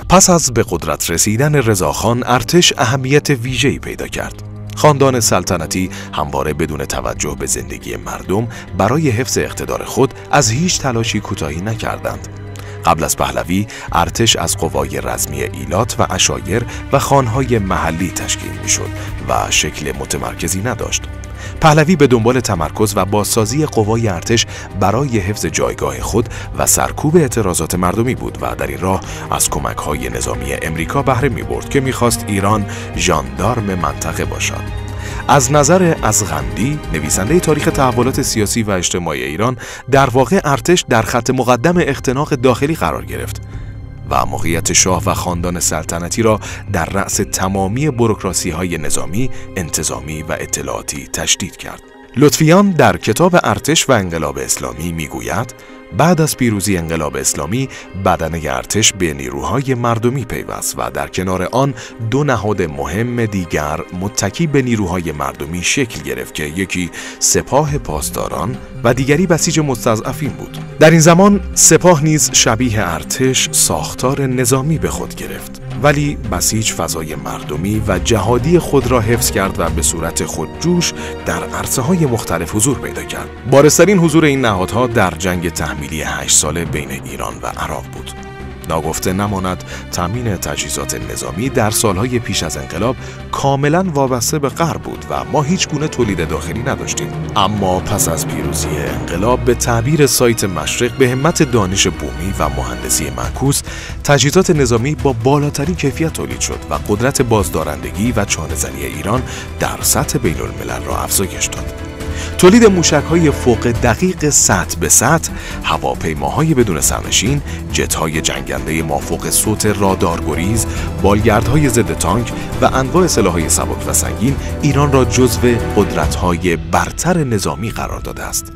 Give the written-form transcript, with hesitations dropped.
پس از به قدرت رسیدن رضاخان، ارتش اهمیت ویژه‌ای پیدا کرد. خاندان سلطنتی همواره بدون توجه به زندگی مردم برای حفظ اقتدار خود از هیچ تلاشی کوتاهی نکردند. قبل از پهلوی، ارتش از قوای رزمی ایلات و عشایر و خانهای محلی تشکیل می‌شد و شکل متمرکزی نداشت. پهلوی به دنبال تمرکز و بازسازی قوای ارتش برای حفظ جایگاه خود و سرکوب اعتراضات مردمی بود و در این راه از کمک‌های نظامی امریکا بهره می‌برد که می‌خواست ایران ژاندارم منطقه باشد. از نظر ازغندی، نویسنده تاریخ تحولات سیاسی و اجتماعی ایران، در واقع ارتش در خط مقدم اختناق داخلی قرار گرفت و موقعیت شاه و خاندان سلطنتی را در رأس تمامی بوروکراسی‌های نظامی، انتظامی و اطلاعاتی تشدید کرد. لطفیان در کتاب ارتش و انقلاب اسلامی میگوید بعد از پیروزی انقلاب اسلامی بدنه ارتش به نیروهای مردمی پیوست و در کنار آن دو نهاد مهم دیگر متکی به نیروهای مردمی شکل گرفت که یکی سپاه پاسداران و دیگری بسیج مستضعفین بود. در این زمان سپاه نیز شبیه ارتش ساختار نظامی به خود گرفت، ولی بسیج فضای مردمی و جهادی خود را حفظ کرد و به صورت خودجوش در عرصه‌های مختلف حضور پیدا کرد. بارزترین حضور این نهادها در جنگ تحمیلی 8 ساله بین ایران و عراق بود. ناگفته نماند تامین تجهیزات نظامی در سالهای پیش از انقلاب کاملا وابسته به غرب بود و ما هیچ گونه تولید داخلی نداشتیم. اما پس از پیروزی انقلاب، به تعبیر سایت مشرق، به همت دانش بومی و مهندسی معکوس، تجهیزات نظامی با بالاترین کیفیت تولید شد و قدرت بازدارندگی و چانه‌زنی ایران در سطح بین‌الملل را افزایش داد. تولید موشک‌های فوق دقیق سطح به سطح، هواپیماهای بدون سرنشین، جت‌های جنگنده مافوق صوت رادارگریز، بالگردهای ضد تانک و انواع سلاح‌های سبک و سنگین ایران را جزو قدرت‌های برتر نظامی قرار داده است.